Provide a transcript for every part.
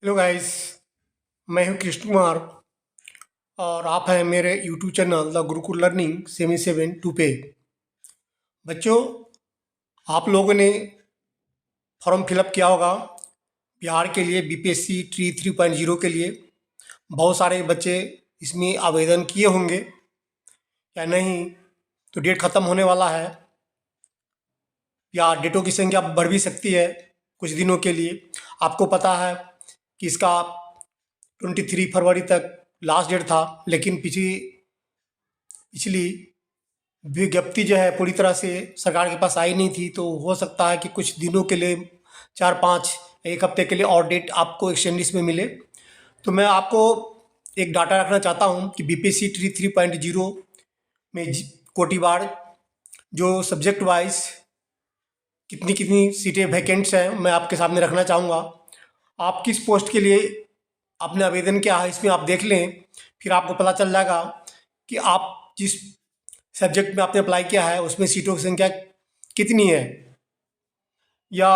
Hello guys. मैं हूं कृष्ण कुमार और आप हैं मेरे YouTube channel the Gurukul learning 772 पे। बच्चों, आप लोगों ने फॉर्म फिलअप किया होगा बिहार के लिए बीपीएससी ट्री 3.0 के लिए। बहुत सारे बच्चे इसमें आवेदन किए होंगे या नहीं, तो डेट ख़त्म होने वाला है या डेटों की संख्या बढ़ भी सकती है कुछ दिनों के लिए। आपको पता है कि इसका 23 फरवरी तक लास्ट डेट था, लेकिन पिछली विज्ञप्ति जो है पूरी तरह से सरकार के पास आई नहीं थी, तो हो सकता है कि कुछ दिनों के लिए 4-5 1 हफ्ते के लिए और डेट आपको एक्सटेंडिस में मिले। तो मैं आपको एक डाटा रखना चाहता हूं कि बीपीएससी ट्री 3.0 में कोटिवार जो सब्जेक्ट वाइज कितनी कितनी सीटें वैकेंट्स हैं, मैं आपके सामने रखना चाहूँगा। आप किस पोस्ट के लिए आपने आवेदन किया है इसमें आप देख लें, फिर आपको पता चल जाएगा कि आप जिस सब्जेक्ट में आपने अप्लाई किया है उसमें सीटों की संख्या कितनी है, या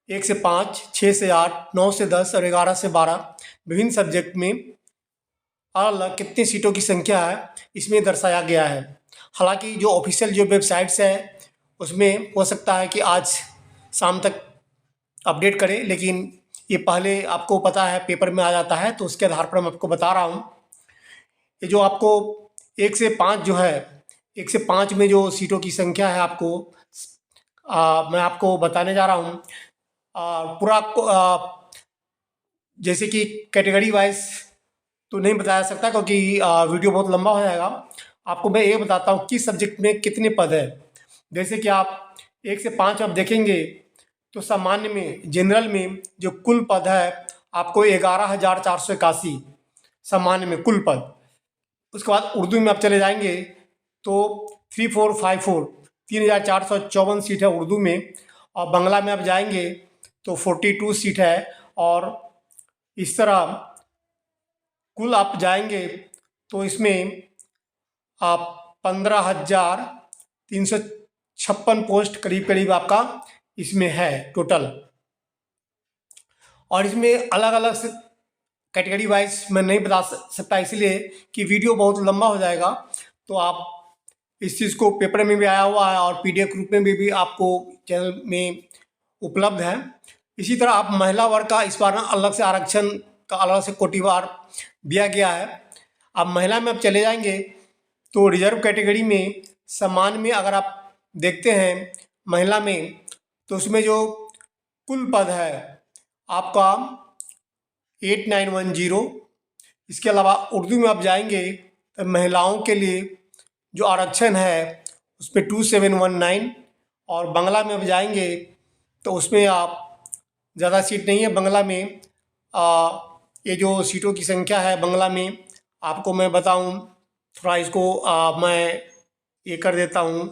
1 से 5, 6 से 8, 9 से 10 और 11 से 12 विभिन्न सब्जेक्ट में अलग अलग कितनी सीटों की संख्या है इसमें दर्शाया गया है। हालांकि जो ऑफिशियल जो वेबसाइट्स है उसमें हो सकता है कि आज शाम तक अपडेट करें, लेकिन ये पहले आपको पता है पेपर में आ जाता है, तो उसके आधार पर मैं आपको बता रहा हूँ। ये जो आपको 1 से 5 जो है, 1 से 5 में जो सीटों की संख्या है आपको मैं आपको बताने जा रहा हूँ। पूरा आपको जैसे कि कैटेगरी वाइज तो नहीं बताया सकता, क्योंकि वीडियो बहुत लंबा हो जाएगा। आपको मैं ये बताता हूँ किस सब्जेक्ट में कितने पद है। जैसे कि आप 1 से 5 आप देखेंगे तो सामान्य में जनरल में जो कुल पद है आपको 11,481 सामान्य में कुल पद। उसके बाद उर्दू में आप चले जाएंगे तो 3454 3,454 सीट है उर्दू में, और बांग्ला में आप जाएंगे तो 42 सीट है। और इस तरह कुल आप जाएंगे तो इसमें आप 15,356 पोस्ट करीब करीब आपका इसमें है टोटल। और इसमें अलग अलग कैटेगरी वाइज मैं नहीं बता सकता, इसलिए कि वीडियो बहुत लंबा हो जाएगा। तो आप इस चीज़ को पेपर में भी आया हुआ है और पीडीएफ रूप में भी आपको चैनल में उपलब्ध है। इसी तरह आप महिला वर्ग का इस बार अलग से आरक्षण का अलग से कोटिवार दिया गया है। अब महिला में आप चले जाएंगे तो रिजर्व कैटेगरी में समान में अगर आप देखते हैं महिला में, तो उसमें जो कुल पद है आपका 8910। इसके अलावा उर्दू में आप जाएंगे तो महिलाओं के लिए जो आरक्षण है उस पर 2719। और बांग्ला में आप जाएंगे तो उसमें आप ज़्यादा सीट नहीं है बांग्ला में। ये जो सीटों की संख्या है बांग्ला में आपको मैं बताऊं, थोड़ा इसको मैं ये कर देता हूं।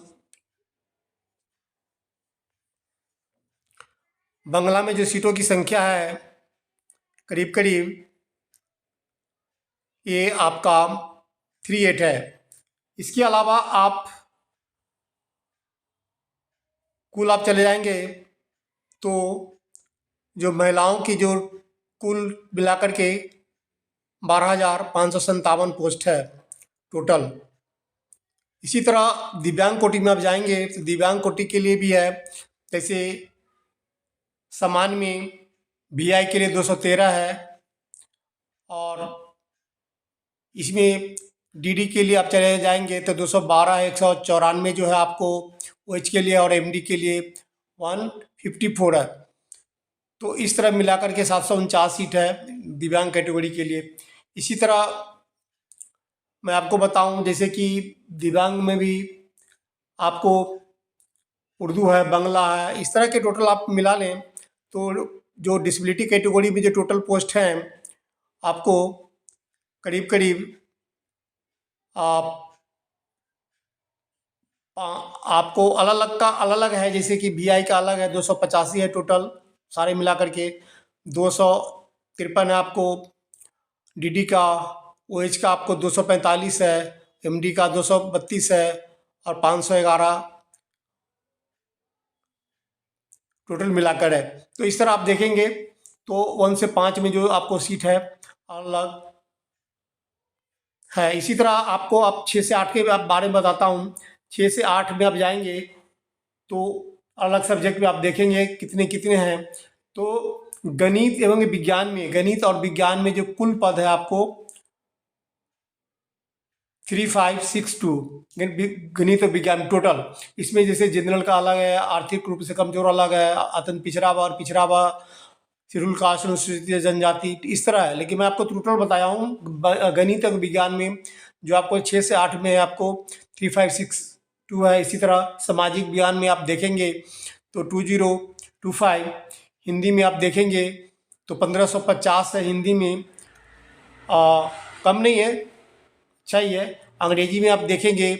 बांग्ला में जो सीटों की संख्या है करीब करीब ये आपका 38 है। इसके अलावा आप कुल आप चले जाएंगे तो जो महिलाओं की जो कुल मिलाकर के 12,557 पोस्ट है टोटल। इसी तरह दिव्यांग कोटि में आप जाएंगे तो दिव्यांग कोटि के लिए भी है। जैसे सामान्य में बीआई के लिए 213 है, और इसमें डीडी के लिए आप चले जाएंगे तो 212 194 जो है आपको ओएच के लिए, और एमडी के लिए 154 है। तो इस तरह मिलाकर के 749 सीट है दिव्यांग कैटेगरी के लिए। इसी तरह मैं आपको बताऊं जैसे कि दिव्यांग में भी आपको उर्दू है, बांग्ला है, इस तरह के टोटल आप मिला लें तो जो डिसेबिलिटी कैटेगरी में जो टोटल पोस्ट हैं आपको करीब करीब आप आपको अलग अलग का अलग अलग है। जैसे कि बीआई का अलग है 285 है टोटल सारे मिला करके, 253 है आपको डीडी का, ओएच का आपको 245 है, एमडी का 232 है, और 511 टोटल मिलाकर है। तो इस तरह आप देखेंगे तो 1 से 5 में जो आपको सीट है अलग है। इसी तरह आपको अब 6 से 8 के आप बारे में बताता हूँ। 6 से 8 में आप जाएंगे तो अलग सब्जेक्ट में आप देखेंगे कितने कितने हैं। तो गणित एवं विज्ञान में, गणित और विज्ञान में जो कुल पद है आपको 3562 गणित और विज्ञान टोटल। इसमें जैसे जनरल का अलग है, आर्थिक रूप से कमजोर अलग है, अत्यंत पिछड़ा वर्ग, पिछड़ा वर्ग, शेड्यूल कास्ट, अनुसूचित जनजाति, इस तरह है। लेकिन मैं आपको टोटल बताया हूँ। गणित और विज्ञान में जो आपको 6 से 8 में है आपको 3562 है। इसी तरह सामाजिक विज्ञान में आप देखेंगे तो 2025। हिंदी में आप देखेंगे तो 1550 है हिंदी में, कम नहीं है, अच्छा ही है। अंग्रेजी में आप देखेंगे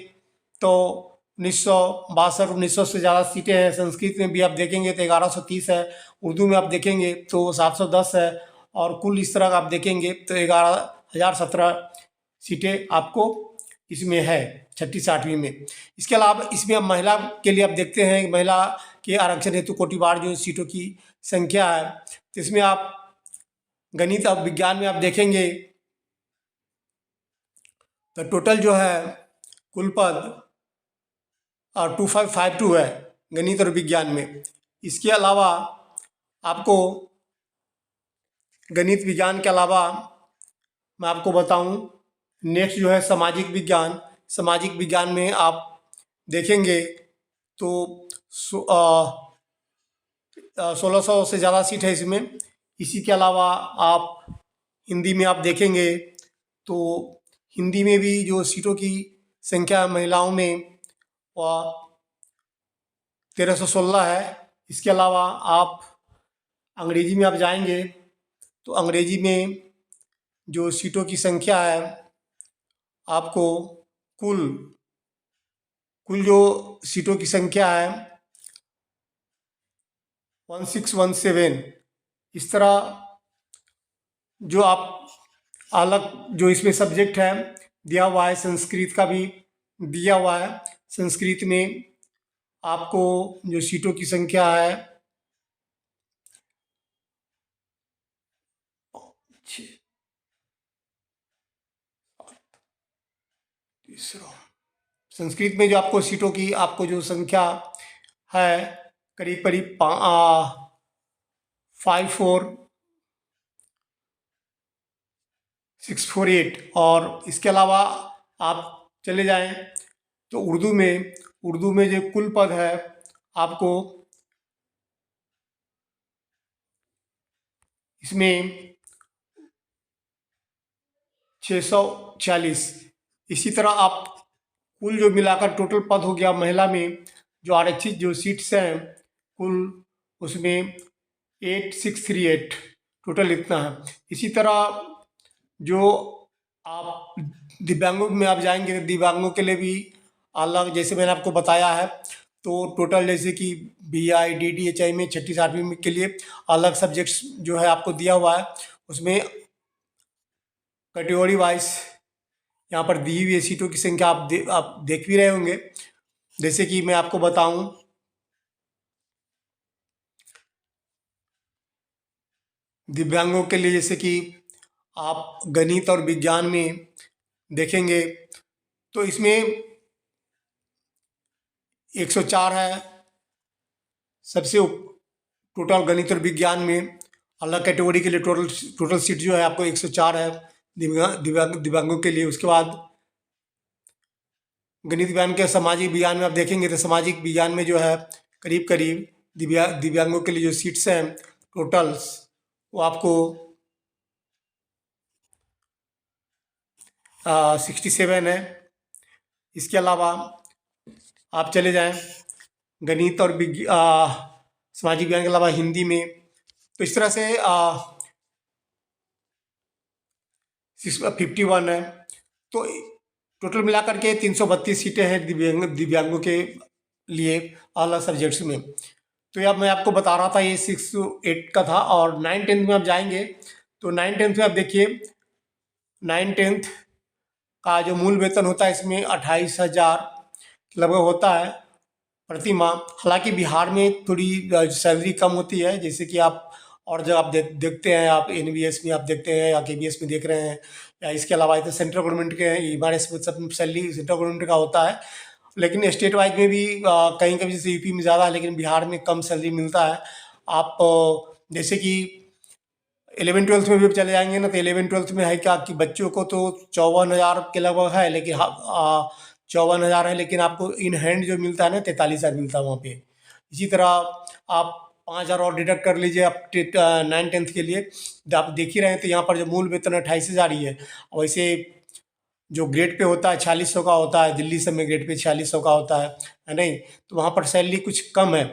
तो 1962, 1900 से ज़्यादा सीटें हैं। संस्कृत में भी आप देखेंगे तो 1130 है। उर्दू में आप देखेंगे तो 710 है। और कुल इस तरह का आप देखेंगे तो 11,017 सीटें आपको इसमें है 6ठी से 8वीं में। इसके अलावा इसमें अब महिला के लिए आप देखते हैं, महिला के आरक्षण हेतु कोटिवार जो सीटों की संख्या है, तो इसमें आप गणित और विज्ञान में आप देखेंगे तो टोटल जो है कुल पद 2552 है गणित और विज्ञान में। इसके अलावा आपको गणित विज्ञान के अलावा मैं आपको बताऊं, नेक्स्ट जो है सामाजिक विज्ञान। सामाजिक विज्ञान में आप देखेंगे तो 1600 से ज़्यादा सीट है इसमें। इसी के अलावा आप हिंदी में आप देखेंगे तो हिंदी में भी जो सीटों की संख्या महिलाओं में वह 1316 है। इसके अलावा आप अंग्रेजी में आप जाएंगे तो अंग्रेजी में जो सीटों की संख्या है आपको कुल कुल जो सीटों की संख्या है 1617। इस तरह जो आप अलग जो इसमें सब्जेक्ट है दिया हुआ है, संस्कृत का भी दिया हुआ है। संस्कृत में आपको जो सीटों की संख्या है संस्कृत में जो आपको सीटों की आपको जो संख्या है करीब करीब 54648। और इसके अलावा आप चले जाएं तो उर्दू में जो कुल पद है आपको इसमें 646। इसी तरह आप कुल जो मिलाकर टोटल पद हो गया महिला में जो आरक्षित जो सीट्स हैं कुल उसमें 8638 टोटल इतना है। इसी तरह जो आप दिव्यांगों में आप जाएंगे तो दिव्यांगों के लिए भी अलग, जैसे मैंने आपको बताया है, तो टोटल जैसे कि BI DDHI में 6ठी से 8वीं के लिए अलग सब्जेक्ट्स जो है आपको दिया हुआ है। उसमें कैटेगरी वाइज यहाँ पर दी हुई सीटों की संख्या आप देख भी रहे होंगे। जैसे कि मैं आपको बताऊं, दिव्यांगों के लिए जैसे कि आप गणित और विज्ञान में देखेंगे तो इसमें 104 है सबसे टोटल गणित और विज्ञान में। अलग कैटेगरी के लिए टोटल सीट जो है आपको 104 है दिव्यांगों के लिए। उसके बाद गणित विज्ञान के सामाजिक विज्ञान में आप देखेंगे तो सामाजिक विज्ञान में जो है करीब करीब दिव्यांगों के लिए जो सीट्स हैं टोटल्स वो आपको 67 है। इसके अलावा आप चले जाएं गणित और सामाजिक विज्ञान के अलावा हिंदी में, तो इस तरह से 51 है। तो टोटल मिलाकर के 332 सीटें हैं दिव्यांगों के लिए अलग सब्जेक्ट्स में। तो अब मैं आपको बता रहा था ये 6 to 8 का था। और 9-10 में आप जाएंगे तो 9-10 में आप देखिए 9-10 का जो मूल वेतन होता है इसमें 28,000 लगभग होता है प्रति माह। हालांकि बिहार में थोड़ी सैलरी कम होती है, जैसे कि आप और जब आप देखते हैं, आप एनवीएस में आप देखते हैं या केबीएस में देख रहे हैं, या इसके अलावा तो सेंट्रल गवर्नमेंट के एमआरएस में सब सैलरी सेंट्रल गवर्नमेंट का होता है। लेकिन स्टेट वाइज में भी कहीं कहीं जैसे यूपी में ज़्यादा है, लेकिन बिहार में कम सैलरी मिलता है। आप जैसे कि 11वीं 12वीं में भी चले जाएंगे ना, तो 11वीं 12वीं में है क्या कि बच्चों को तो 54,000 के लगभग है, लेकिन 54,000 है, लेकिन आपको इन हैंड जो मिलता है ना 43,000 मिलता है वहाँ पे। इसी तरह आप 5,000 और डिडक्ट कर लीजिए आप 9th 10th के लिए, तो आप देख ही रहे हैं, तो यहाँ पर जो मूल वेतन 28,000 ही है। वैसे जो ग्रेड पे होता है 4600 का होता है, दिल्ली सब में ग्रेड पे 4600 का होता है नहीं, तो वहाँ पर सैलरी कुछ कम है।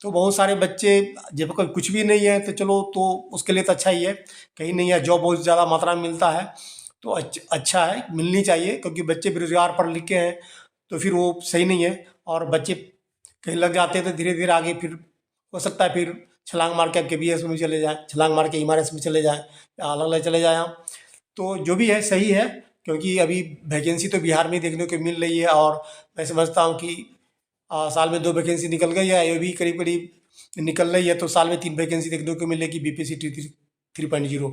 तो बहुत सारे बच्चे, जब कोई कुछ भी नहीं है तो चलो, तो उसके लिए तो अच्छा ही है, कहीं नहीं है जॉब बहुत ज़्यादा मात्रा में मिलता है, तो अच्छा है, मिलनी चाहिए, क्योंकि बच्चे बेरोजगार पढ़ लिख के हैं तो फिर वो सही नहीं है। और बच्चे कहीं लग जाते हैं तो धीरे धीरे आगे फिर हो सकता है फिर छलांग मार के केबीएस में चले जाएँ, छलांग मार के एमआरएस में चले जाएँ, या अलग अलग चले जाएँ आप। तो जो भी है सही है, क्योंकि अभी वैकेंसी तो बिहार में देखने को मिल रही है, और मैं समझता हूँ कि साल में 2 वैकेंसी निकल गई है, ये भी करीब करीब निकल रही है, तो साल में 3 वैकेंसी देखने को मिलेगी बीपीएससी 3.0।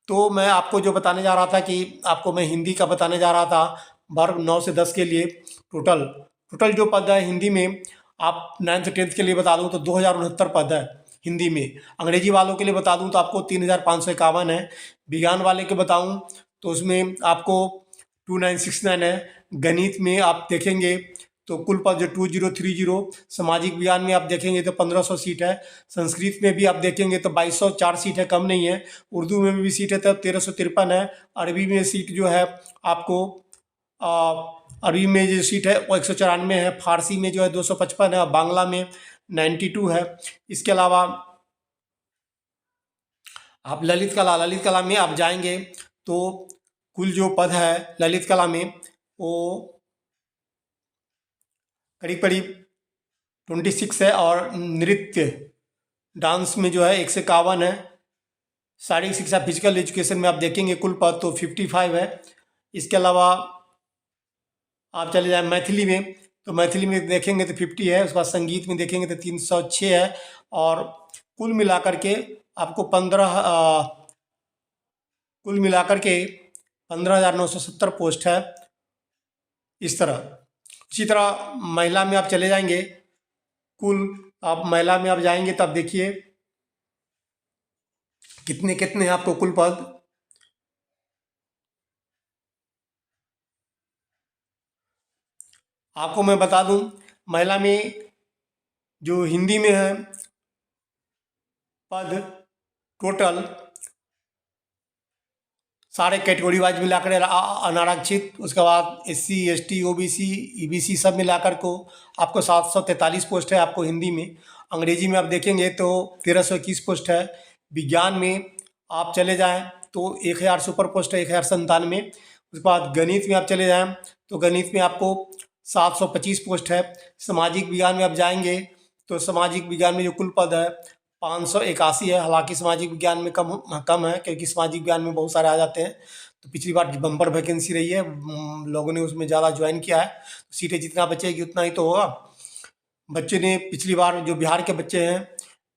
तो मैं आपको जो बताने जा रहा था कि आपको मैं हिंदी का बताने जा रहा था, वर्ग 9 से 10 के लिए टोटल टोटल जो पद है हिंदी में, आप 9th 10th के लिए बता दूं तो 2,069 पद है हिंदी में। अंग्रेजी वालों के लिए बता दूं तो आपको 3,551 है। विज्ञान वाले के बताऊं तो उसमें आपको 2,969 है। गणित में आप देखेंगे तो कुल पद जो 2030। सामाजिक विज्ञान में आप देखेंगे तो 1,500 सीट है। संस्कृत में भी आप देखेंगे तो 2,204 सीट है, कम नहीं है। उर्दू में भी सीट है तो 1,353 है। अरबी में सीट जो है आपको अरबी में जो सीट है वो 194 है। फारसी में जो है 255 है, और बांग्ला में 92 है। इसके अलावा आप ललित कला में आप जाएंगे तो कुल जो पद है ललित कला में वो करीब करीब 26 है। और नृत्य डांस में जो है 151 है। शारीरिक शिक्षा फिजिकल एजुकेशन में आप देखेंगे कुल पद तो 55 है। इसके अलावा आप चले जाएं मैथिली में, तो मैथिली में देखेंगे तो 50 है। उसके बाद संगीत में देखेंगे तो 306 है। और कुल मिलाकर के आपको 15,970 पोस्ट है। इस तरह इसी तरह महिला में आप चले जाएंगे, कुल आप महिला में आप जाएंगे तब देखिए कितने कितने हैं आपको कुल पद। आपको मैं बता दूं, महिला में जो हिंदी में है पद टोटल सारे कैटेगरी वाइज मिलाकर अनारक्षित, उसके बाद SC ST OBC EBC सब मिलाकर को आपको 743 पोस्ट है आपको हिंदी में। अंग्रेजी में आप देखेंगे तो 1,321 पोस्ट है। विज्ञान में आप चले जाएं तो 1,000 से ऊपर पोस्ट है, 1,097। उसके बाद गणित में आप चले जाएं तो गणित में आपको 725 पोस्ट है। सामाजिक विज्ञान में आप जाएंगे तो सामाजिक विज्ञान में जो कुल पद है 581 है। हालांकि सामाजिक विज्ञान में कम है, क्योंकि सामाजिक विज्ञान में बहुत सारे आ जाते हैं। तो पिछली बार बम्पर वैकेंसी रही है, लोगों ने उसमें ज़्यादा ज्वाइन किया है, तो सीटें जितना बचेगी उतना ही तो होगा। बच्चे ने पिछली बार जो बिहार के बच्चे हैं,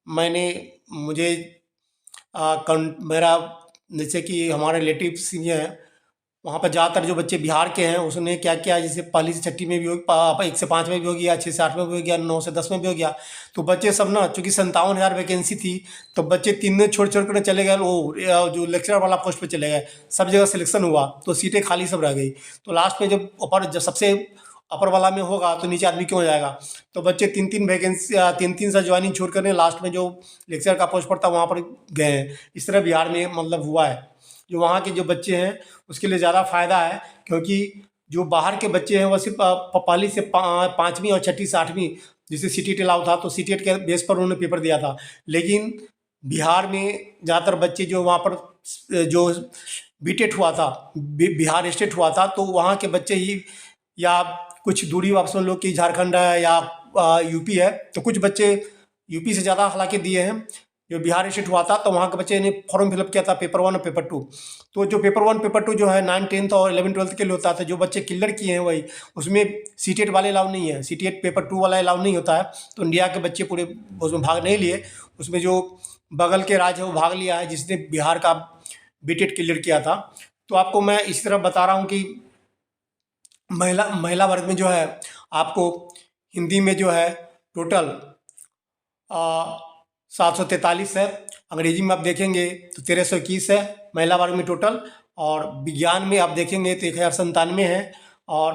मुझे मेरा जैसे कि हमारे रिलेटिव्स ये हैं, वहाँ पर ज़्यादातर जो बच्चे बिहार के हैं उसने क्या किया, जैसे पहली से छठी में भी 1 से 5 में भी हो गया, 6 से 8 में भी हो गया, 9 से 10 में भी हो गया। तो बच्चे सब ना, चूँकि 57,000 वैकेंसी थी, तो बच्चे 3 में छोड़ छोड़ कर चले गए, वो जो लेक्चरर वाला पोस्ट पे चले गए। सब जगह सिलेक्शन हुआ तो सीटें खाली सब रह गई। तो लास्ट में जब सबसे अपर वाला में होगा तो नीचे आदमी क्यों जाएगा। तो बच्चे 3-3 वैकेंसी 3-3 से ज्वाइनिंग छोड़ कर लास्ट में जो लेक्चर का पोस्ट पड़ता वहाँ पर गए हैं। इस तरह बिहार में मतलब हुआ है। जो वहाँ के जो बच्चे हैं उसके लिए ज़्यादा फ़ायदा है, क्योंकि जो बाहर के बच्चे हैं वो सिर्फ पहली से 5वीं और छठी से 8वीं जैसे CTET अलाउ था, तो CTET के बेस पर उन्होंने पेपर दिया था। लेकिन बिहार में ज़्यादातर बच्चे जो वहाँ पर जो BTET हुआ था, बिहार स्टेट हुआ था, तो वहाँ के बच्चे ही, या कुछ दूरी वापस में लोग की झारखंड है या यूपी है, तो कुछ बच्चे यूपी से ज़्यादा हालांकि दिए हैं। जो बिहार स्टेट हुआ था तो वहाँ के बच्चे ने फॉर्म फिलअप किया था पेपर 1 और पेपर 2। तो जो पेपर 1 पेपर 2 जो है 9, 10th और 11, 12th के लिए होता था, जो बच्चे क्लियर किए हैं वही, उसमें CTET वाले अलाउ नहीं है, CTET पेपर 2 वाला अलाउ नहीं होता है। तो इंडिया के बच्चे पूरे उसमें भाग नहीं लिए। उसमें जो बगल के राज्य है वो भाग लिया है, जिसने बिहार का बीटेड क्लियर किया था। तो आपको मैं इस तरह बता रहा हूँ कि महिला महिला वर्ग में जो है आपको हिंदी में जो है टोटल 743 है। अंग्रेजी में आप देखेंगे तो 1321 है महिला वर्ग में टोटल। और विज्ञान में आप देखेंगे तो 1097 है। और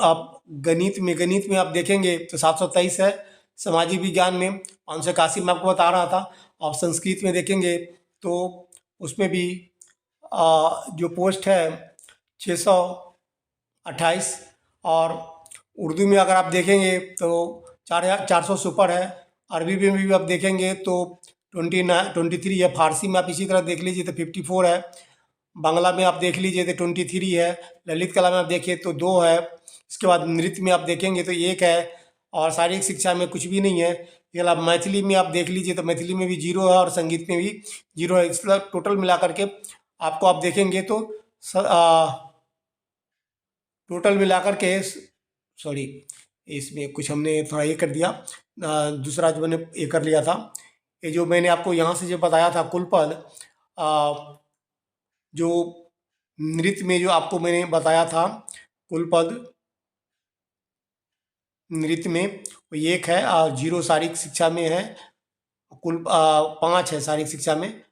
आप गणित में आप देखेंगे तो 723 है। सामाजिक विज्ञान में 581 मैं आपको बता रहा था। और संस्कृत में देखेंगे तो उसमें भी जो पोस्ट है 628। और उर्दू में अगर आप देखेंगे तो 4,400 से ऊपर है। अरबी में भी आप देखेंगे तो 23 है। फारसी में आप इसी तरह देख लीजिए तो 54 है। बांग्ला में आप देख लीजिए तो 23 है। ललित कला में आप देखिए तो 2 है। इसके बाद नृत्य में आप देखेंगे तो 1 है। और शारीरिक शिक्षा में कुछ भी नहीं है। इसके अलावा मैथिली में आप देख लीजिए तो मैथिली में भी 0 है और संगीत में भी 0 है। इसका टोटल मिला करके आपको आप देखेंगे तो टोटल मिलाकर के सॉरी, इसमें कुछ हमने थोड़ा ये कर दिया। दूसरा जो मैंने ये कर लिया था, ये जो मैंने आपको यहाँ से जो बताया था कुल पद, जो नृत्य में जो आपको मैंने बताया था कुल पद नृत्य में वो 1 है और 0 शारीरिक शिक्षा में है। कुल 5 है शारीरिक शिक्षा में।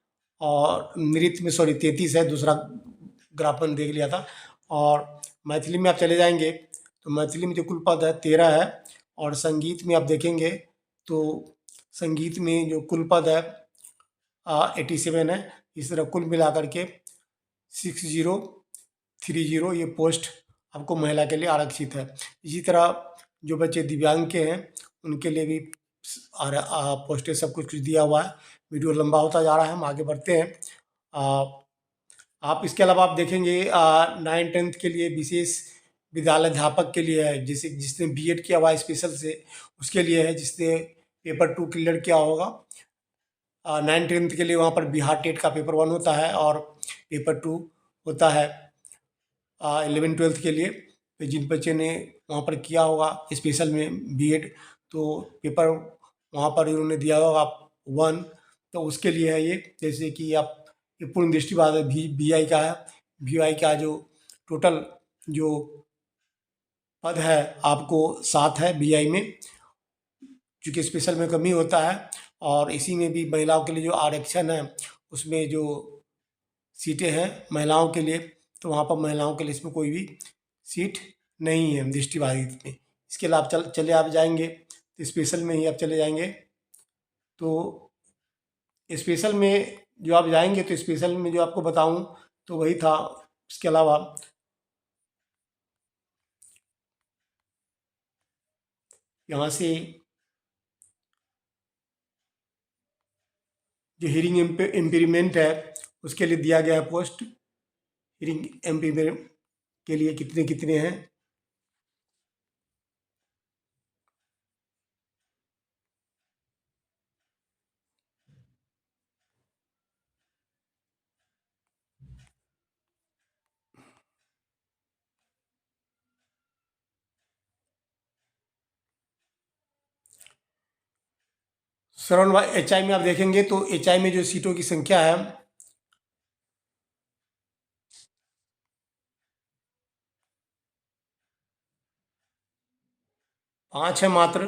और नृत्य में सॉरी 33 है, दूसरा ग्राफ मैंने देख लिया था। और मैथिली में आप चले जाएंगे तो मैथिली में जो कुल पद है 13 है। और संगीत में आप देखेंगे तो संगीत में जो कुल पद है 87 है। इस तरह कुल मिलाकर के 6030 ये पोस्ट आपको महिला के लिए आरक्षित है। इसी तरह जो बच्चे दिव्यांग के हैं उनके लिए भी पोस्टें सब कुछ दिया हुआ है। वीडियो लंबा होता जा रहा है, हम आगे बढ़ते हैं। आप इसके अलावा आप देखेंगे 9th-10th के लिए विशेष विद्यालय अध्यापक के लिए है, जिसे जिसने बीएड किया हुआ है स्पेशल से उसके लिए है, जिसने पेपर 2 क्लियर किया होगा। 9th-10th के लिए वहाँ पर बिहार टेट का पेपर 1 होता है और पेपर 2 होता है 11th-12th के लिए। तो जिन बच्चे ने वहाँ पर किया होगा स्पेशल में बीएड तो पेपर वहाँ पर उन्होंने दिया होगा 1, तो उसके लिए है ये। जैसे कि आप ये पूर्ण दृष्टिबाधित VI का है। VI का जो टोटल जो पद है आपको 7 है VI में, चूँकि स्पेशल में कमी होता है। और इसी में भी महिलाओं के लिए जो आरक्षण है उसमें जो सीटें हैं महिलाओं के लिए, तो वहाँ पर महिलाओं के लिए इसमें कोई भी सीट नहीं है दृष्टिबाधित में। इसके अलावा आप चले आप जाएंगे तो स्पेशल में ही आप चले जाएंगे तो स्पेशल में जो आप जाएंगे तो स्पेशल में जो आपको बताऊं तो वही था। इसके अलावा यहाँ से जो हीरिंग इम्पेयरमेंट है उसके लिए दिया गया है पोस्ट। हीरिंग इम्पेयरमेंट के लिए कितने कितने हैं। श्रवण HI में आप देखेंगे तो HI में जो सीटों की संख्या है 5 है मात्र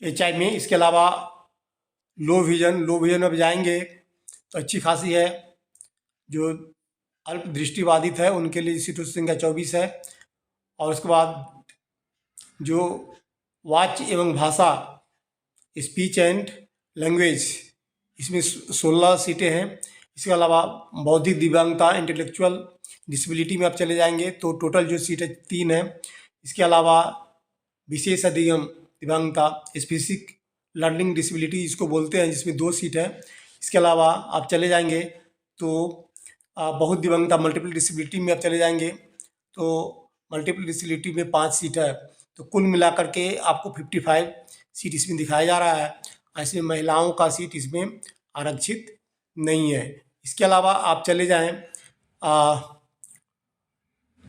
HI में। इसके अलावा लो विजन में जाएंगे तो अच्छी खासी है। जो अल्प दृष्टिबाधित है उनके लिए सीटों की संख्या 24 है। और उसके बाद जो वाच्य एवं भाषा स्पीच एंड लैंग्वेज इसमें 16 सीटें हैं। इसके अलावा बौद्धिक दिव्यांगता इंटेलेक्चुअल डिसेबिलिटी में आप चले जाएंगे तो टोटल जो सीट है 3 है। इसके अलावा विशेष अधिगम दिव्यांगता स्पेसिफिक लर्निंग डिसेबिलिटी इसको बोलते हैं, जिसमें 2 सीट है। इसके अलावा आप चले जाएंगे तो बहुत दिव्यांगता मल्टीपल डिसेबिलिटी में आप चले जाएंगे तो मल्टीपल डिसेबिलिटी में 5 सीट है। तो कुल मिलाकर के आपको 55 सीट इसमें दिखाया जा रहा है। ऐसे महिलाओं का सीट इसमें आरक्षित नहीं है। इसके अलावा आप चले जाएं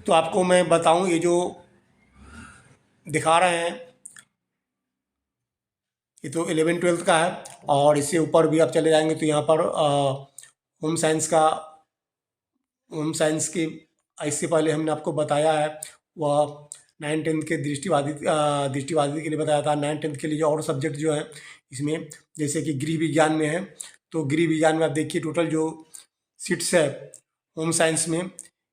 तो आपको मैं बताऊं ये जो दिखा रहे हैं ये तो 11th-12th का है। और इससे ऊपर भी आप चले जाएंगे तो यहाँ पर होम साइंस का, होम साइंस के, इससे पहले हमने आपको बताया है वह 9th-10th के दृष्टिबाधित के लिए बताया था। 9th-10th के लिए और सब्जेक्ट जो है इसमें, जैसे कि गृह विज्ञान में है, तो गृह विज्ञान में आप देखिए टोटल जो सीट्स है होम साइंस में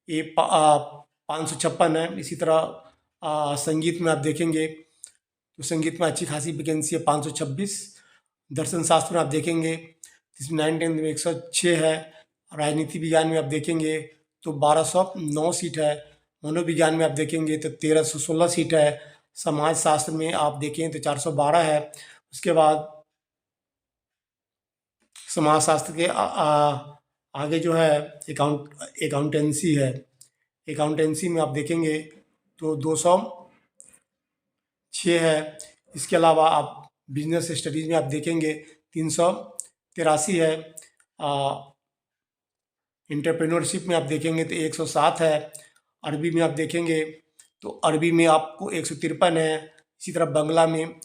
ये 556 है। इसी तरह संगीत में आप देखेंगे तो संगीत में अच्छी खासी वैकेंसी है, 526। दर्शन शास्त्र में आप देखेंगे इसमें 9th-10th में 106 है। राजनीति विज्ञान में आप देखेंगे तो 1209 सीट है। मनोविज्ञान में आप देखेंगे तो 1316 सीट है। समाज शास्त्र में आप देखें तो 412 है। उसके बाद समाज शास्त्र के आगे जो है अकाउंटेंसी है। अकाउंटेंसी में आप देखेंगे तो 206 है। इसके अलावा आप बिजनेस स्टडीज़ में आप देखेंगे 383 है। एंटरप्रेन्योरशिप में आप देखेंगे तो 107 है। अरबी में आप देखेंगे तो अरबी में आपको 153 है। इसी तरह बंगला में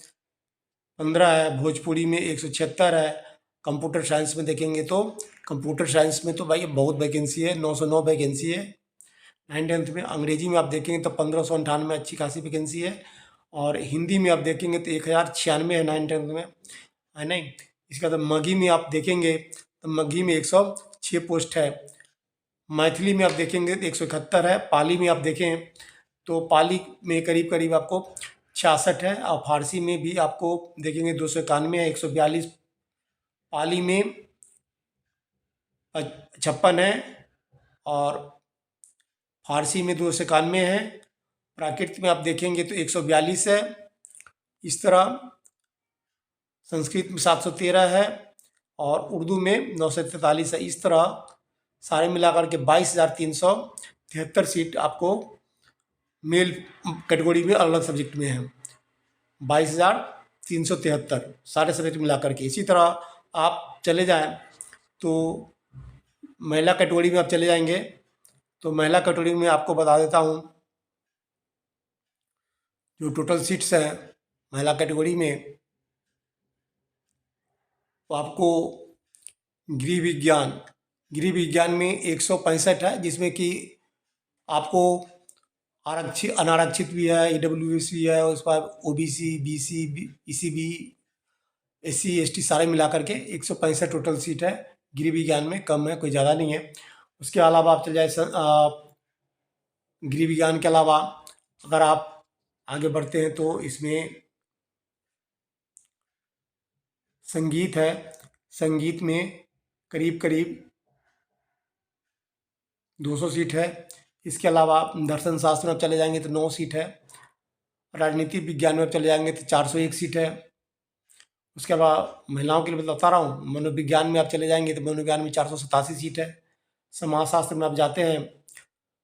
15 है। भोजपुरी में 176 है। कंप्यूटर साइंस में देखेंगे तो कंप्यूटर साइंस में तो भाई बहुत वैकेंसी है, 909 वैकेंसी है। 9th-10th में अंग्रेजी में आप देखेंगे तो 1598 अच्छी खासी वैकेंसी है। और हिंदी में आप देखेंगे तो 1096 है 9th-10th में, है नहीं। इसके बाद मगही में आप देखेंगे तो मगही में 106 पोस्ट है। मैथिली में आप देखेंगे तो 171 है। पाली में आप देखें तो पाली में करीब करीब आपको 66 है। और फारसी में भी आपको देखेंगे 291 है। 142 पाली में 56 है और फारसी में 291 है। प्राकृत में आप देखेंगे तो 142 है। इस तरह संस्कृत में 713 है और उर्दू में 943 है। इस तरह सारे मिलाकर के 22,373 सीट आपको मेल कैटेगरी में अलग अलग सब्जेक्ट में है। 22,373 सारे सब्जेक्ट मिलाकर के। इसी तरह आप चले जाएं तो महिला कैटेगरी में आप चले जाएंगे तो महिला कैटेगरी में आपको बता देता हूँ जो टोटल सीट्स हैं महिला कैटेगरी में, वो आपको गृह विज्ञान में 165 है, जिसमें कि आपको आरक्षित अनारक्षित भी है, EWS भी है, उसके बाद OBC, BC, ECB, SC ST सारे मिलाकर के 165 टोटल सीट है। गृह विज्ञान में कम है, कोई ज़्यादा नहीं है। उसके अलावा आप चले जाए गृह विज्ञान के अलावा अगर आप आगे बढ़ते हैं तो इसमें संगीत है। संगीत में करीब करीब 200 सीट है। इसके अलावा दर्शन शास्त्र में आप चले जाएंगे तो 9 सीट है। राजनीति विज्ञान में आप चले जाएंगे तो 401 सीट है। उसके अलावा महिलाओं के लिए बता रहा हूँ, मनोविज्ञान में आप चले जाएंगे तो मनोविज्ञान में 487 सीट है। समाजशास्त्र में आप जाते हैं,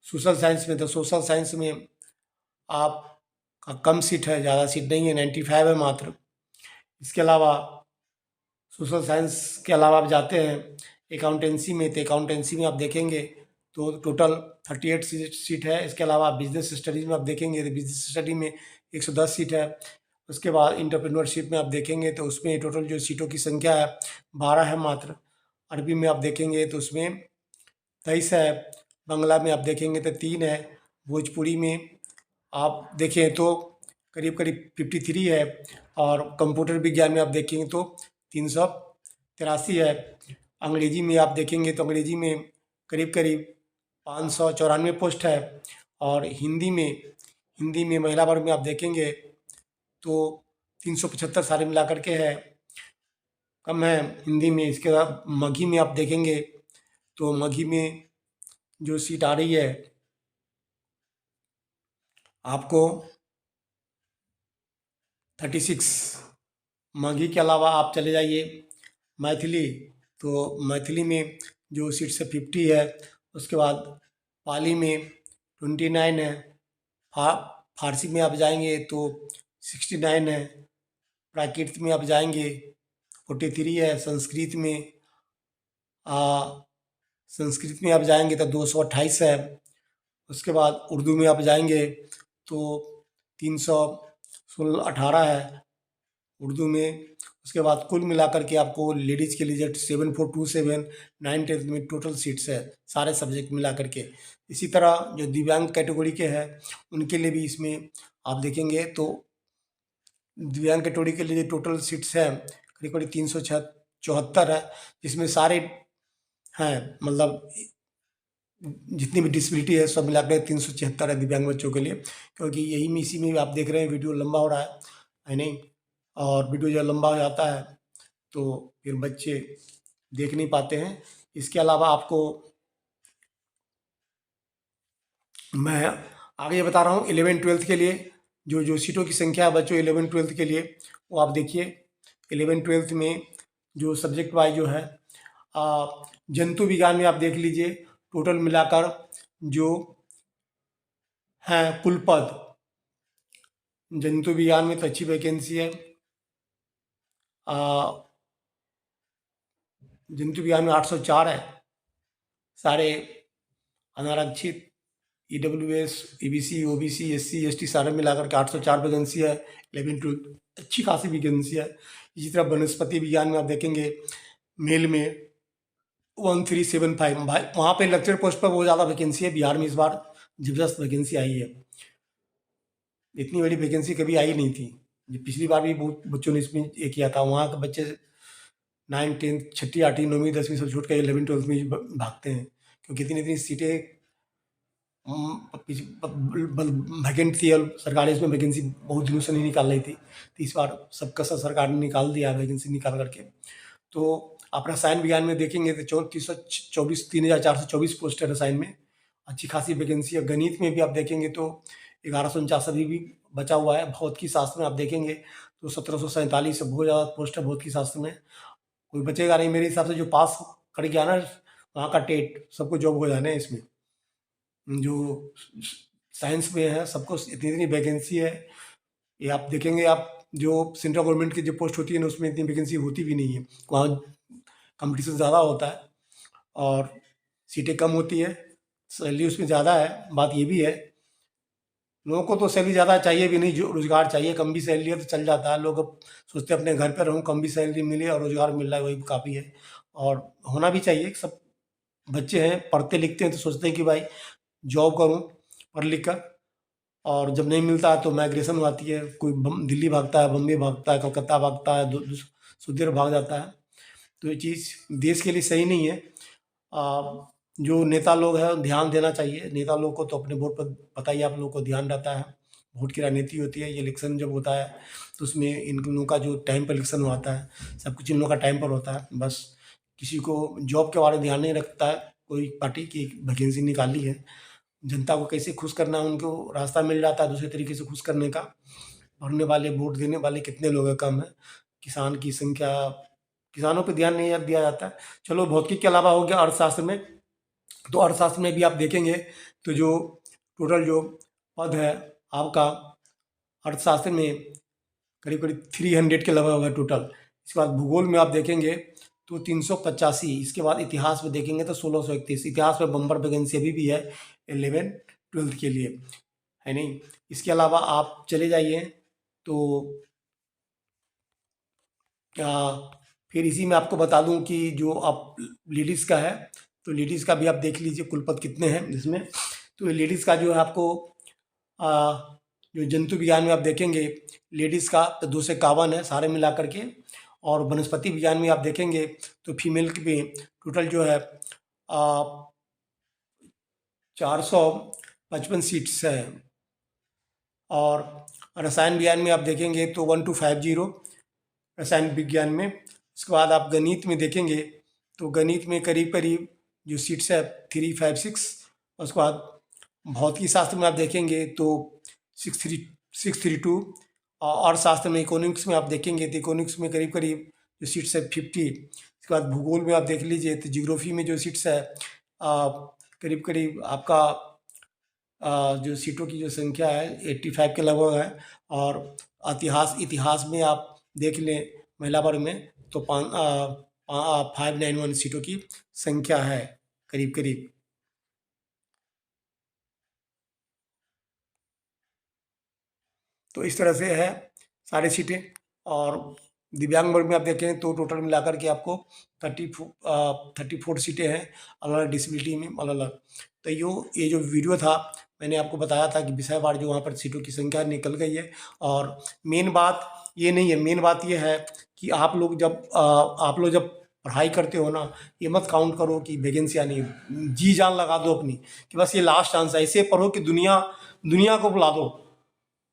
सोशल साइंस में, तो सोशल साइंस में आपका कम सीट है, ज़्यादा सीट नहीं है, 95 है मात्र। इसके अलावा सोशल साइंस के अलावा आप जाते हैं अकाउंटेंसी में, तो अकाउंटेंसी में आप देखेंगे तो टोटल 38 सीट है। इसके अलावा बिजनेस स्टडीज़ में आप देखेंगे तो बिजनेस स्टडी में 110 सीट है। उसके बाद इंटरप्रेन्योरशिप में आप देखेंगे तो उसमें टोटल जो सीटों की संख्या है 12 है मात्र। अरबी में आप देखेंगे तो उसमें 23 है। बंगला में आप देखेंगे तो 3 है। भोजपुरी में आप देखें तो करीब करीब 53 है। और कंप्यूटर विज्ञान में आप देखेंगे तो 383 है। अंग्रेजी में आप देखेंगे तो अंग्रेजी में करीब करीब 594 पोस्ट है। और हिंदी में महिला वर्ग में आप देखेंगे तो 375 सारे मिला करके है, कम है हिंदी में। इसके बाद मगही में आप देखेंगे तो मगही में जो सीट आ रही है आपको 36। मगही के अलावा आप चले जाइए मैथिली, तो मैथिली में जो सीट्स है 50 है। उसके बाद पाली में 29 है। फारसी में आप जाएंगे तो 69 है। प्राकृत में आप जाएंगे 43 है। संस्कृत में आप जाएंगे तो 228 है। उसके बाद उर्दू में आप जाएंगे तो 318 है। उर्दू में। उसके बाद कुल मिलाकर के आपको लेडीज़ के लिए जो 7427 9th में टोटल सीट्स है सारे सब्जेक्ट मिला करके। इसी तरह जो दिव्यांग कैटेगरी के हैं उनके लिए भी इसमें आप देखेंगे तो दिव्यांग कैटेगरी के लिए टोटल सीट्स हैं करीब करीब 374 है, जिसमें सारे हैं मतलब जितनी भी डिसेबिलिटी है सब मिला के 376 है दिव्यांग बच्चों के लिए। क्योंकि यही में इसी में भी आप देख रहे हैं वीडियो लंबा हो रहा है नहीं? और वीडियो जब लंबा हो जाता है तो फिर बच्चे देख नहीं पाते हैं। इसके अलावा आपको मैं आगे ये बता रहा हूँ 11th-12th के लिए जो जो सीटों की संख्या है बच्चों 11th-12th के लिए वो आप देखिए। 11th-12th में जो सब्जेक्ट वाइज जो है जंतु विज्ञान में आप देख लीजिए टोटल मिलाकर जो हैं कुल पद जंतु विज्ञान में तो अच्छी वैकेंसी है। जंतु विज्ञान में 804 है, सारे अनारक्षित EWS, EBC, OBC, SC, ST सारे मिलाकर के 804 वैकेंसी है। 11-12 अच्छी खासी वैकेंसी है। इसी तरह वनस्पति विज्ञान में आप देखेंगे मेल में 1375 भाई वहाँ पे लेक्चर पोस्ट पर बहुत ज़्यादा वैकेंसी है। बिहार में इस बार जबरदस्त वैकेंसी आई है, इतनी बड़ी वैकेंसी कभी आई नहीं थी। ये पिछली बार भी बहुत बच्चों ने इसमें ये किया था। वहाँ के बच्चे 9th 10th 6ठी 8ठी 9वीं 10वीं सब छोड़ के 11-12 में ही भागते हैं क्योंकि इतनी इतनी सीटें वैकेंट थी और सरकार इसमें वैकेंसी बहुत दिनों से नहीं निकाल रही थी, तो इस बार सबका सब सरकार ने निकाल दिया वैकेंसी निकाल करके। तो आप रसायन विज्ञान में देखेंगे तो 3,424 पोस्ट है रसायन में, अच्छी खासी वैकेंसी है। गणित में भी आप देखेंगे तो 1149 अभी भी बचा हुआ है। भौतिकी शास्त्र में आप देखेंगे तो 1747 बहुत ज़्यादा पोस्ट है भौतिकी शास्त्र में, कोई बचेगा नहीं मेरे हिसाब से। जो पास कर गया ना वहाँ का टेट सबको जॉब हो जाना है इसमें। जो साइंस में है सबको इतनी इतनी वैकेंसी है। ये आप देखेंगे आप जो सेंट्रल गवर्नमेंट की जो पोस्ट होती है ना उसमें इतनी वैकेंसी होती भी नहीं है, वहाँ कंपटीशन ज़्यादा होता है और सीटें कम होती है, सैलरी उसमें ज़्यादा है। बात ये भी है लोगों को तो सैलरी ज़्यादा चाहिए भी नहीं, जो रोज़गार चाहिए। कम भी सैलरी है तो चल जाता है, लोग अब सोचते हैं अपने घर पर रहूँ कम भी सैलरी मिले और रोज़गार मिल रहा है वही काफ़ी है। और होना भी चाहिए, सब बच्चे हैं पढ़ते लिखते हैं तो सोचते हैं कि भाई जॉब करूँ पढ़ लिख कर। और जब नहीं मिलता है तो माइग्रेशन आती है, कोई दिल्ली भागता है, बम्बई भागता है, कलकत्ता भागता है, सुधीर भाग जाता है। तो ये चीज़ देश के लिए सही नहीं है। जो नेता लोग हैं ध्यान देना चाहिए। नेता लोग को तो अपने वोट पर पता ही आप लोग को ध्यान रहता है, वोट की राजनीति होती है। ये इलेक्शन जब होता है तो उसमें इन लोगों का जो टाइम पर इलेक्शन होता है सब कुछ इन लोगों का टाइम पर होता है। बस किसी को जॉब के बारे में ध्यान नहीं रखता है। कोई पार्टी की वैकेंसी निकाली है, जनता को कैसे खुश करना है उनको रास्ता मिल जाता है दूसरे तरीके से खुश करने का। भरने वाले वोट देने वाले कितने लोग हैं, कम है। किसान की संख्या, किसानों पे ध्यान नहीं दिया जाता है। चलो भौतिकी के अलावा हो गया अर्थशास्त्र में, तो अर्थशास्त्र में भी आप देखेंगे तो जो टोटल जो पद है आपका अर्थशास्त्र में करीब करीब 300 के लगभग है टोटल। इसके बाद भूगोल में आप देखेंगे तो 385। इसके बाद इतिहास में देखेंगे तो 1631। इतिहास में बम्पर वैकेंसी अभी भी है 11-12 के लिए, है नहीं? इसके अलावा आप चले जाइए तो फिर इसी में आपको बता दूं कि जो आप लेडीज़ का है तो लेडीज़ का भी आप देख लीजिए कुल पद कितने हैं इसमें। तो लेडीज़ का जो है आपको जो जंतु विज्ञान में आप देखेंगे लेडीज़ का तो 251 है सारे मिला करके। और वनस्पति विज्ञान में आप देखेंगे तो फीमेल की भी टोटल जो है 455 सीट्स हैं। और रसायन विज्ञान में आप देखेंगे तो 1250 रसायन विज्ञान में। उसके बाद आप गणित में देखेंगे तो गणित में करीब करीब जो सीट्स है 356। उसके बाद भौतिकी शास्त्र में आप देखेंगे तो 632। और शास्त्र में इकोनॉमिक्स में आप देखेंगे तो इकोनॉमिक्स में करीब करीब जो सीट्स है 50। इसके बाद भूगोल में आप देख लीजिए तो जियोग्राफी में जो सीट्स है करीब करीब आपका जो सीटों की जो संख्या है 85 के लगभग है। और इतिहास में आप देख लें महिला वर्ग में तो 591 सीटों की संख्या है करीब करीब। तो इस तरह से है सारी सीटें। और दिव्यांग वर्ग में आप देखें तो टोटल मिलाकर के आपको 34 सीटें हैं अलग अलग डिसेबिलिटी में अलग अलग। तो ये जो वीडियो था मैंने आपको बताया था कि विषयवार जो वहाँ पर सीटों की संख्या निकल गई है। और मेन बात ये नहीं है, मेन बात ये है कि आप लोग जब पढ़ाई करते हो ना, ये मत काउंट करो कि वैकेंसी आनी है, जी जान लगा दो अपनी कि बस ये लास्ट चांस है। ऐसे पढ़ो कि दुनिया दुनिया को बुला दो,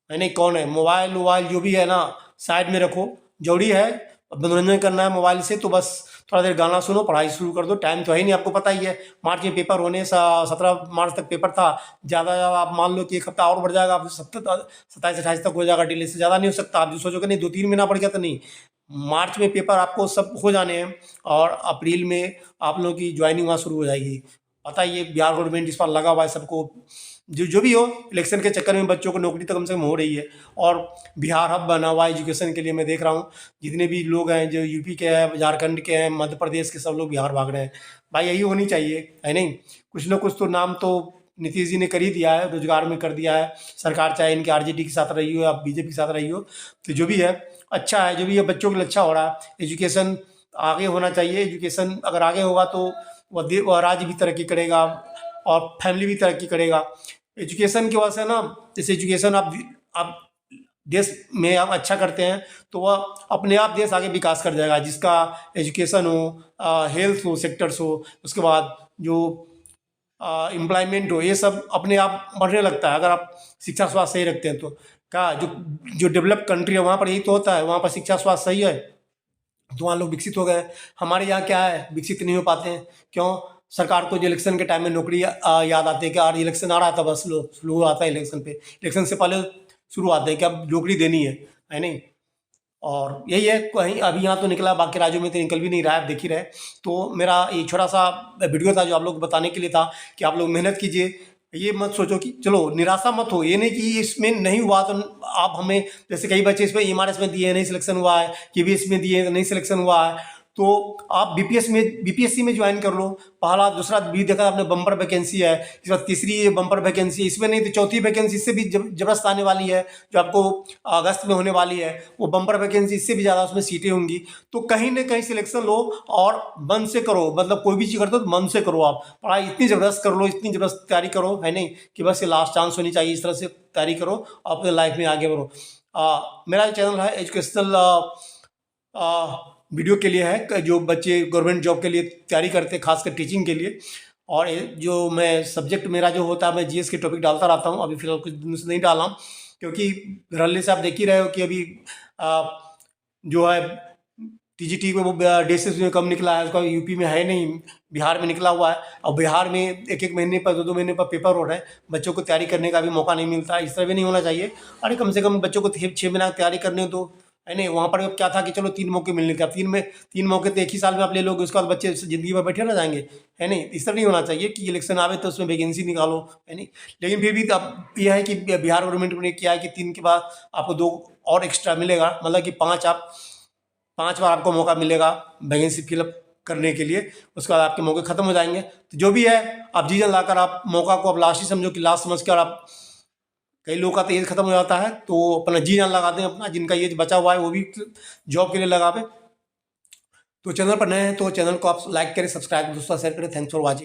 है नहीं। कौन है मोबाइल वोबाइल जो भी है ना साइड में रखो, जरूरी है मनोरंजन करना है मोबाइल से तो बस थोड़ा देर गाना सुनो, पढ़ाई शुरू कर दो। टाइम तो है ही नहीं, आपको पता ही है मार्च में पेपर होने 17 मार्च तक पेपर था। ज़्यादा आप मान लो कि एक हफ्ता और बढ़ जाएगा, आप 27 28 तक हो जाएगा डिले, से ज़्यादा नहीं हो सकता। आप जो सोचोगे नहीं 2 3 महीना बढ़ गया तो नहीं, मार्च में पेपर आपको सब हो जाने हैं और अप्रैल में आप लोगों की ज्वाइनिंग वहाँ शुरू हो जाएगी। पता ही है बिहार गवर्नमेंट इस पर लगा हुआ है सबको, जो भी हो इलेक्शन के चक्कर में बच्चों को नौकरी तो कम से कम हो रही है। और बिहार हब बना हुआ है एजुकेशन के लिए, मैं देख रहा हूँ जितने भी लोग हैं जो यूपी के हैं, झारखंड के हैं, मध्य प्रदेश के, सब लोग बिहार भाग रहे हैं। भाई यही होनी चाहिए, है नहीं। कुछ ना कुछ तो नाम तो नीतीश जी ने कर ही दिया है, रोजगार में कर दिया है सरकार, चाहे इनके आरजेडी के साथ रही हो या बीजेपी के साथ रही हो। तो जो भी है अच्छा है, जो भी है बच्चों के लिए अच्छा हो रहा है। एजुकेशन आगे होना चाहिए, एजुकेशन अगर आगे होगा तो वह राज्य भी तरक्की करेगा और फैमिली भी तरक्की करेगा। एजुकेशन की वजह से ना, जैसे एजुकेशन आप देश में आप अच्छा करते हैं तो वह अपने आप देश आगे विकास कर जाएगा। जिसका एजुकेशन हो, हेल्थ हो, सेक्टर्स हो, उसके बाद जो एम्प्लॉयमेंट हो, ये सब अपने आप बढ़ने लगता है अगर आप शिक्षा स्वास्थ्य सही रखते हैं तो। क्या जो जो डेवलप कंट्री है वहाँ पर यही तो होता है, वहाँ पर शिक्षा स्वास्थ्य सही है तो वहाँ लोग विकसित हो गए। हमारे यहाँ क्या है, विकसित नहीं हो पाते हैं। क्यों? सरकार को जो इलेक्शन के टाइम में नौकरी याद आती है कि यार इलेक्शन आ रहा था, बस लो शुरू आता है इलेक्शन पे, इलेक्शन से पहले शुरू आते हैं कि अब नौकरी देनी है नहीं। और यही है, कहीं अभी यहाँ तो निकला, बाकी राज्यों में तो निकल भी नहीं रहा है, आप देख ही रहे। तो मेरा ये छोटा सा वीडियो था जो आप लोग को बताने के लिए था कि आप लोग मेहनत कीजिए। ये मत सोचो कि चलो निराशा मत हो, ये नहीं कि इसमें नहीं हुआ तो आप हमें, जैसे कई बच्चे इसमें एमआरएस में दिए नहीं सिलेक्शन हुआ है, केवीएस में दिए नहीं सिलेक्शन हुआ है, तो आप बीपीएससी में ज्वाइन कर लो। पहला दूसरा भी देखा आपने, बम्पर वैकेंसी है, इस बार तीसरी ये बम्पर वैकेंसी, इसमें नहीं तो चौथी वैकेंसी इससे भी जबरदस्त आने वाली है जो आपको अगस्त में होने वाली है। वो बम्पर वैकेंसी इससे भी ज़्यादा उसमें सीटें होंगी। तो कहीं ना कहीं सिलेक्शन लो और मन से करो, मतलब कोई भी चीज़ करते हो तो मन से करो। आप पढ़ाई इतनी ज़बरदस्त कर लो, इतनी ज़बरदस्त तैयारी करो, है नहीं कि बस ये लास्ट चांस होनी चाहिए, इस तरह से तैयारी करो अपने लाइफ में आगे बढ़ो। मेरा चैनल है एजुकेशनल वीडियो के लिए है, जो बच्चे गवर्नमेंट जॉब के लिए तैयारी करते हैं, खासकर टीचिंग के लिए। और जो मैं सब्जेक्ट मेरा जो होता है, मैं जीएस के टॉपिक डालता रहता हूँ। अभी फिलहाल कुछ दिनों से नहीं डाला हूँ क्योंकि रल्ले से आप देख ही रहे हो कि अभी जो है टीजीटी में वो डेसिस में कम निकला है, उसका यूपी में है नहीं, बिहार में निकला हुआ है। और बिहार में एक एक महीने पर, 2 2 महीने पर पेपर हो रहे हैं, बच्चों को तैयारी करने का भी मौका नहीं मिलता। इस तरह भी नहीं होना चाहिए। अरे कम से कम बच्चों को 6 महीना तैयारी करने दो, है नहीं। वहाँ पर क्या था कि चलो 3 मौके मिलने थे, अब 3 मौके तो एक ही साल में आप ले लोगे, उसके बाद बच्चे ज़िंदगी भर बैठे ना जाएंगे, है नहीं। इस तरह नहीं होना चाहिए कि इलेक्शन आवे तो उसमें वैकेंसी निकालो, है नहीं। लेकिन फिर भी अब यह है कि बिहार गवर्नमेंट ने किया है कि 3 के बाद आपको 2 और एक्स्ट्रा मिलेगा, मतलब कि 5 बार आपको मौका मिलेगा वैकेंसी फिलअप करने के लिए। उसके बाद आपके मौके ख़त्म हो जाएंगे। तो जो भी है आप जी जान लाकर आप मौका को आप लास्ट ही समझो कि लास्ट समझ कर आप, कई लोगों का तो एज खत्म हो जाता है तो अपना जी जान लगा दें अपना, जिनका एज बचा हुआ है वो भी जॉब के लिए लगावे। तो चैनल पर नए हैं तो चैनल को आप लाइक करें, सब्सक्राइब, दोस्तों शेयर करें। Thanks for watching.